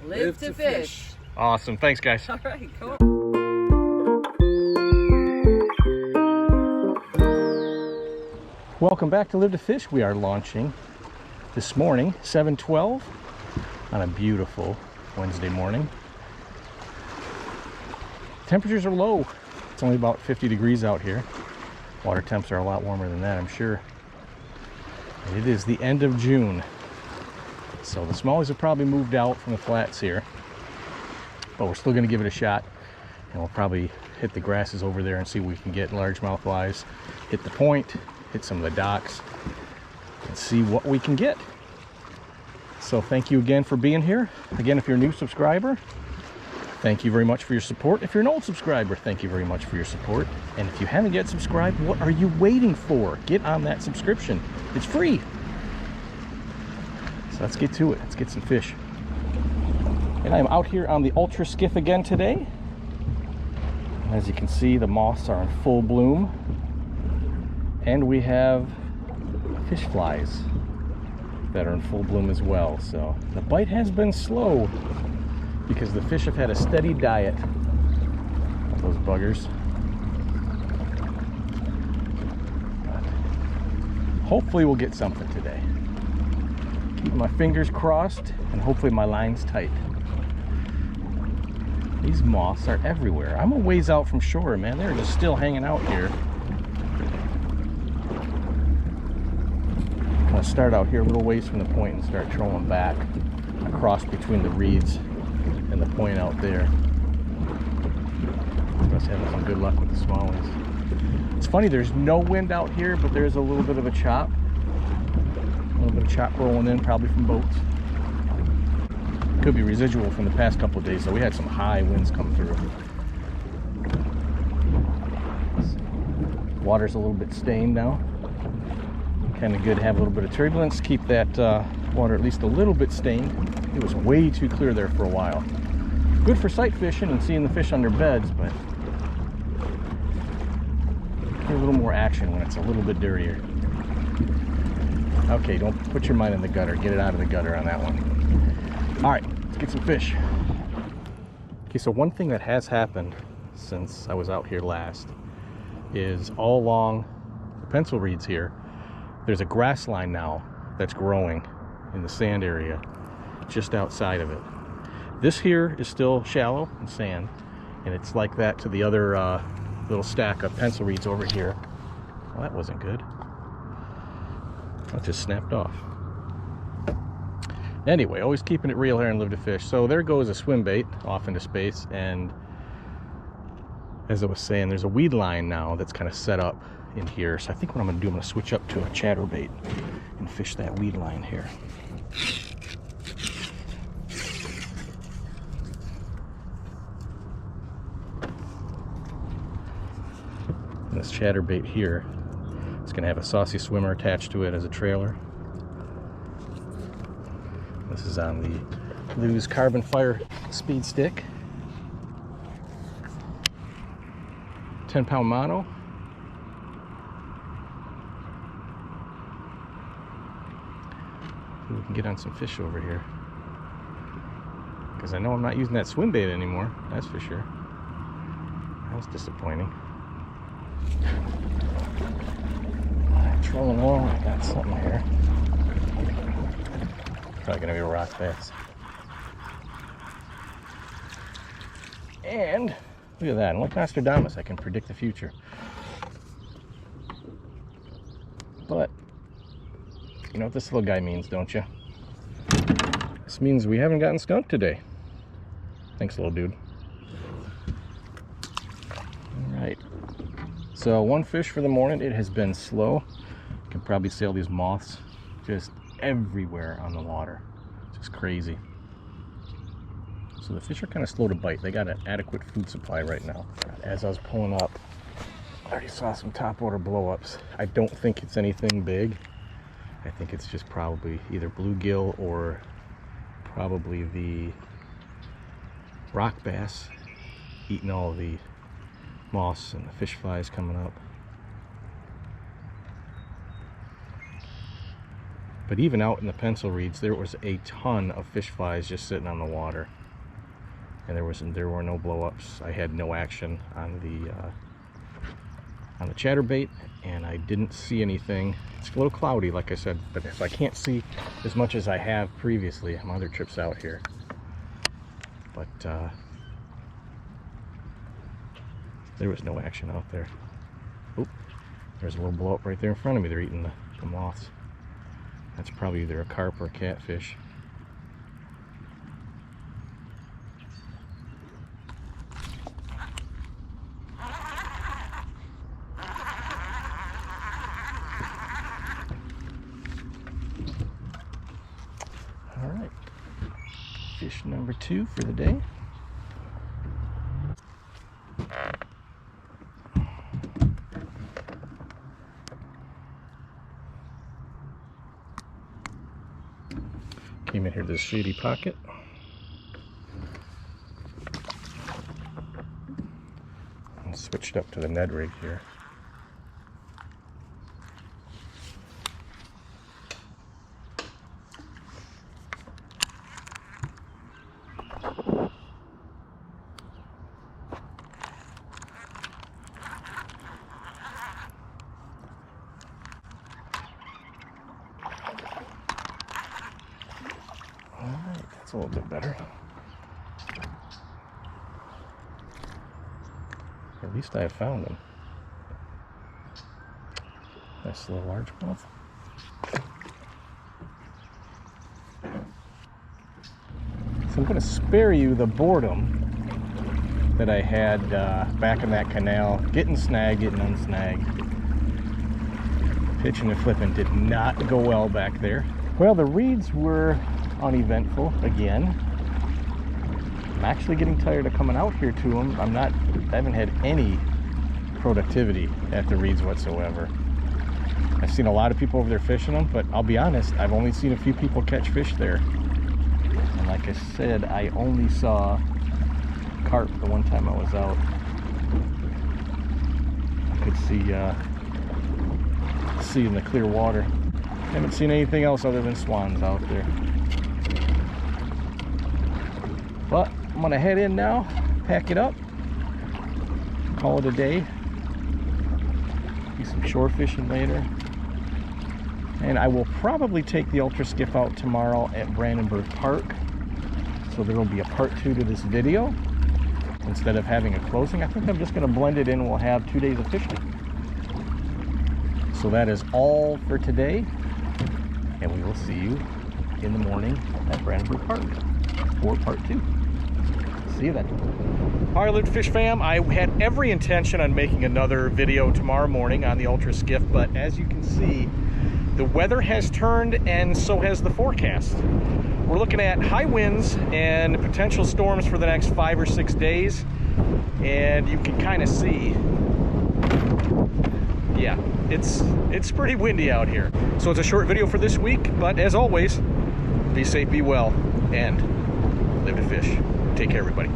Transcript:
Live to fish. Awesome. Thanks, guys. All right, cool. Welcome back to Live to Fish. We are launching this morning, 7:12, on a beautiful Wednesday morning. Temperatures are low. It's only about 50 degrees out here. Water temps are a lot warmer than that, I'm sure. And it is the end of June. So the smallies have probably moved out from the flats here. But we're still going to give it a shot. And we'll probably hit the grasses over there and see what we can get largemouth wise. Hit the point, hit some of the docks, and see what we can get. So thank you again for being here. Again, if you're a new subscriber, thank you very much for your support. If you're an old subscriber, thank you very much for your support. And if you haven't yet subscribed, what are you waiting for? Get on that subscription. It's free. So let's get to it. Let's get some fish. And I'm out here on the UltraSkiff again today. As you can see, the moths are in full bloom. And we have fish flies that are in full bloom as well. So the bite has been slow because the fish have had a steady diet of those buggers. But hopefully we'll get something today. Keep my fingers crossed and hopefully my line's tight. These moths are everywhere. I'm a ways out from shore, man. They're just still hanging out here. I'm gonna start out here a little ways from the point and start trolling back across between the reeds and the point out there. Must have some good luck with the smallies. It's funny, there's no wind out here, but there's a little bit of a chop. A little bit of chop rolling in, probably from boats. Could be residual from the past couple of days, so we had some high winds come through. Water's a little bit stained now. Kind of good to have a little bit of turbulence, keep that water at least a little bit stained. It was way too clear there for a while. Good for sight fishing and seeing the fish on their beds, but get a little more action when it's a little bit dirtier. Okay, don't put your mind in the gutter. Get it out of the gutter on that one. All right, let's get some fish. Okay, so one thing that has happened since I was out here last is all along the pencil reeds here, there's a grass line now that's growing in the sand area just outside of it. This here is still shallow and sand, and it's like that to the other little stack of pencil reeds over here. Well, that wasn't good. That just snapped off. Anyway, always keeping it real here and Live to Fish. So there goes a swim bait off into space, and as I was saying, there's a weed line now that's kind of set up in here. So I think what I'm going to do, I'm going to switch up to a chatterbait and fish that weed line here. And this chatterbait here, it's going to have a saucy swimmer attached to it as a trailer. This is on the Lew's Carbon Fire Speed Stick. 10-pound mono. We can get on some fish over here. Because I know I'm not using that swim bait anymore, that's for sure. That was disappointing. Trolling along, I got something here. Probably gonna be a rock bass. And look at that, and like Nostradamus, I can predict the future. But you know what this little guy means, don't you? This means we haven't gotten skunked today. Thanks, little dude. All right. So one fish for the morning. It has been slow. You can probably see all these moths just everywhere on the water. It's just crazy. So the fish are kind of slow to bite. They got an adequate food supply right now. As I was pulling up, I already saw some topwater blow-ups. I don't think it's anything big. I think it's just probably either bluegill or probably the rock bass eating all the moss and the fish flies coming up. But even out in the pencil reeds, there was a ton of fish flies just sitting on the water, and there were no blow-ups. I had no action on the chatterbait, and I didn't see anything. It's a little cloudy, like I said, but if I can't see as much as I have previously on other trips out here, but there was no action out there. Oop, there's a little blow-up right there in front of me. They're eating the moths. That's probably either a carp or a catfish. All right, fish number 2 for the day. Came in here to this shady pocket. And switched up to the Ned rig here. Alright, that's a little bit better. At least I have found them. Nice little largemouth. So I'm going to spare you the boredom that I had back in that canal, getting snagged, getting unsnagged. Pitching and flipping did not go well back there. Well, the reeds were uneventful again. I'm actually getting tired of coming out here to them. I haven't had any productivity at the reeds whatsoever. I've seen a lot of people over there fishing them, but I'll be honest, I've only seen a few people catch fish there. And like I said, I only saw carp the one time I was out. I could see in the clear water. Haven't seen anything else other than swans out there. But I'm gonna head in now, pack it up, call it a day. Do some shore fishing later. And I will probably take the UltraSkiff out tomorrow at Brandenburg Park. So there will be a part 2 to this video. Instead of having a closing, I think I'm just gonna blend it in and we'll have 2 days of fishing. So that is all for today. And we will see you in the morning at Brandenburg Park for part 2. See you then. All right, Live to Fish fam, I had every intention on making another video tomorrow morning on the UltraSkiff, but as you can see, the weather has turned and so has the forecast. We're looking at high winds and potential storms for the next 5 or 6 days, and you can kind of see, yeah, it's pretty windy out here. So it's a short video for this week, but as always, be safe, be well, and live to fish. Take care, everybody.